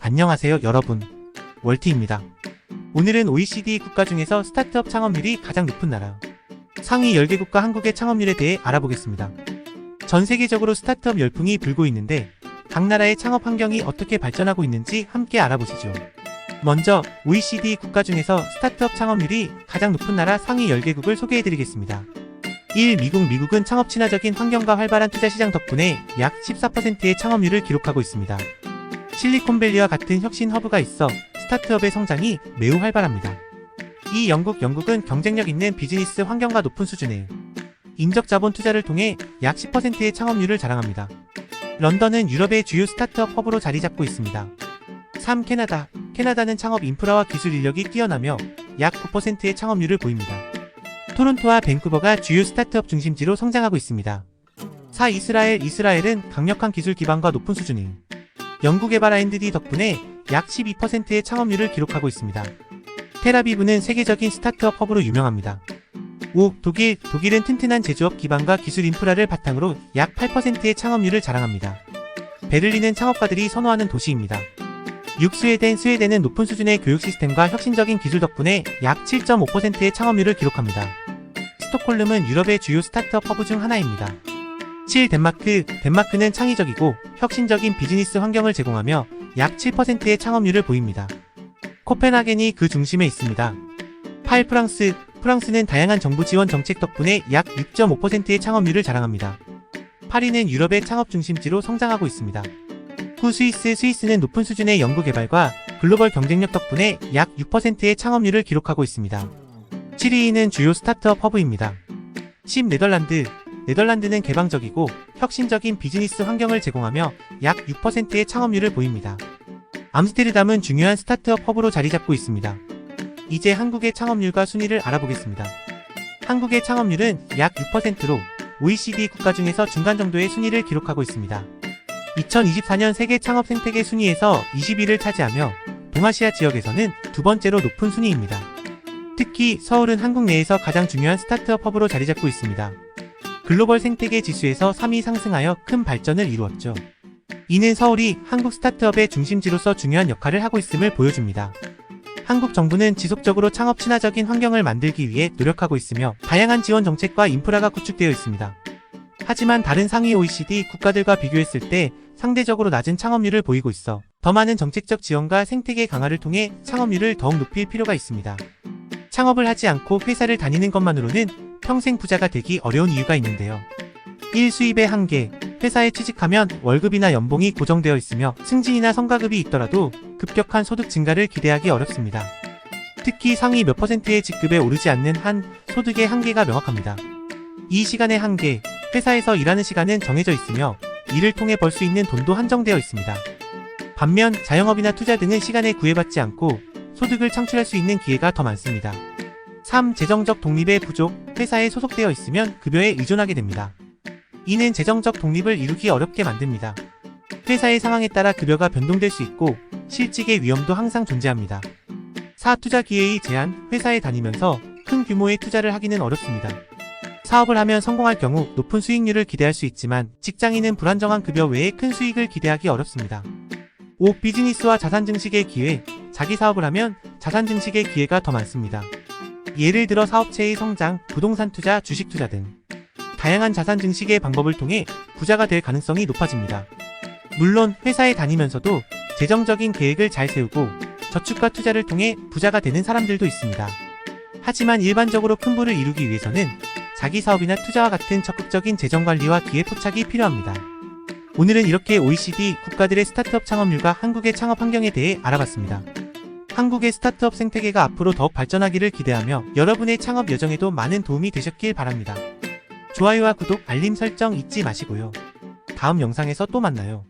안녕하세요 여러분, 월티입니다. 오늘은 OECD 국가 중에서 스타트업 창업률이 가장 높은 나라 상위 10개국과 한국의 창업률에 대해 알아보겠습니다. 전 세계적으로 스타트업 열풍이 불고 있는데 각 나라의 창업 환경이 어떻게 발전하고 있는지 함께 알아보시죠. 먼저 OECD 국가 중에서 스타트업 창업률이 가장 높은 나라 상위 10개국을 소개해드리겠습니다. 1. 미국은 창업 친화적인 환경과 활발한 투자 시장 덕분에 약 14%의 창업률을 기록하고 있습니다. 실리콘밸리와 같은 혁신 허브가 있어 스타트업의 성장이 매우 활발합니다. 2. 영국은 경쟁력 있는 비즈니스 환경과 높은 수준의 인적 자본 투자를 통해 약 10%의 창업률을 자랑합니다. 런던은 유럽의 주요 스타트업 허브로 자리 잡고 있습니다. 3. 캐나다는 창업 인프라와 기술 인력이 뛰어나며 약 9%의 창업률을 보입니다. 토론토와 밴쿠버가 주요 스타트업 중심지로 성장하고 있습니다. 4. 이스라엘은 강력한 기술 기반과 높은 수준의 연구개발 R&D 덕분에 약 12%의 창업률을 기록하고 있습니다. 텔아비브는 세계적인 스타트업 허브로 유명합니다. 5. 독일은 튼튼한 제조업 기반과 기술 인프라를 바탕으로 약 8%의 창업률을 자랑합니다. 베를린은 창업가들이 선호하는 도시입니다. 6. 스웨덴은 높은 수준의 교육 시스템과 혁신적인 기술 덕분에 약 7.5%의 창업률을 기록합니다. 스톡홀름은 유럽의 주요 스타트업 허브 중 하나입니다. 7. 덴마크는 창의적이고 혁신적인 비즈니스 환경을 제공하며 약 7%의 창업률을 보입니다. 코펜하겐이 그 중심에 있습니다. 8. 프랑스는 다양한 정부 지원 정책 덕분에 약 6.5%의 창업률을 자랑합니다. 파리는 유럽의 창업 중심지로 성장하고 있습니다. 9. 스위스는 높은 수준의 연구개발과 글로벌 경쟁력 덕분에 약 6%의 창업률을 기록하고 있습니다. 7위는 주요 스타트업 허브입니다. 10. 네덜란드는 개방적이고 혁신적인 비즈니스 환경을 제공하며 약 6%의 창업률을 보입니다. 암스테르담은 중요한 스타트업 허브로 자리 잡고 있습니다. 이제 한국의 창업률과 순위를 알아보겠습니다. 한국의 창업률은 약 6%로 OECD 국가 중에서 중간 정도의 순위를 기록하고 있습니다. 2024년 세계 창업 생태계 순위에서 20위를 차지하며 동아시아 지역에서는 두 번째로 높은 순위입니다. 특히 서울은 한국 내에서 가장 중요한 스타트업 허브로 자리 잡고 있습니다. 글로벌 생태계 지수에서 3위 상승하여 큰 발전을 이루었죠. 이는 서울이 한국 스타트업의 중심지로서 중요한 역할을 하고 있음을 보여줍니다. 한국 정부는 지속적으로 창업 친화적인 환경을 만들기 위해 노력하고 있으며 다양한 지원 정책과 인프라가 구축되어 있습니다. 하지만 다른 상위 OECD 국가들과 비교했을 때 상대적으로 낮은 창업률을 보이고 있어 더 많은 정책적 지원과 생태계 강화를 통해 창업률을 더욱 높일 필요가 있습니다. 창업을 하지 않고 회사를 다니는 것만으로는 평생 부자가 되기 어려운 이유가 있는데요. 1. 수입의 한계. 회사에 취직하면 월급이나 연봉이 고정되어 있으며 승진이나 성과급이 있더라도 급격한 소득 증가를 기대하기 어렵습니다. 특히 상위 몇 %의 직급에 오르지 않는 한 소득의 한계가 명확합니다. 2. 시간의 한계. 회사에서 일하는 시간은 정해져 있으며 이를 통해 벌 수 있는 돈도 한정되어 있습니다. 반면 자영업이나 투자 등은 시간에 구애받지 않고 소득을 창출할 수 있는 기회가 더 많습니다. 3. 재정적 독립의 부족. 회사에 소속되어 있으면 급여에 의존하게 됩니다. 이는 재정적 독립을 이루기 어렵게 만듭니다. 회사의 상황에 따라 급여가 변동될 수 있고 실직의 위험도 항상 존재합니다. 4. 투자 기회의 제한. 회사에 다니면서 큰 규모의 투자를 하기는 어렵습니다. 사업을 하면 성공할 경우 높은 수익률을 기대할 수 있지만 직장인은 불안정한 급여 외에 큰 수익을 기대하기 어렵습니다. 5. 비즈니스와 자산 증식의 기회. 자기 사업을 하면 자산 증식의 기회가 더 많습니다. 예를 들어 사업체의 성장, 부동산 투자, 주식 투자 등 다양한 자산 증식의 방법을 통해 부자가 될 가능성이 높아집니다. 물론 회사에 다니면서도 재정적인 계획을 잘 세우고 저축과 투자를 통해 부자가 되는 사람들도 있습니다. 하지만 일반적으로 큰 부를 이루기 위해서는 자기 사업이나 투자와 같은 적극적인 재정관리와 기회 포착이 필요합니다. 오늘은 이렇게 OECD 국가들의 스타트업 창업률과 한국의 창업 환경에 대해 알아봤습니다. 한국의 스타트업 생태계가 앞으로 더욱 발전하기를 기대하며 여러분의 창업 여정에도 많은 도움이 되셨길 바랍니다. 좋아요와 구독, 알림 설정 잊지 마시고요. 다음 영상에서 또 만나요.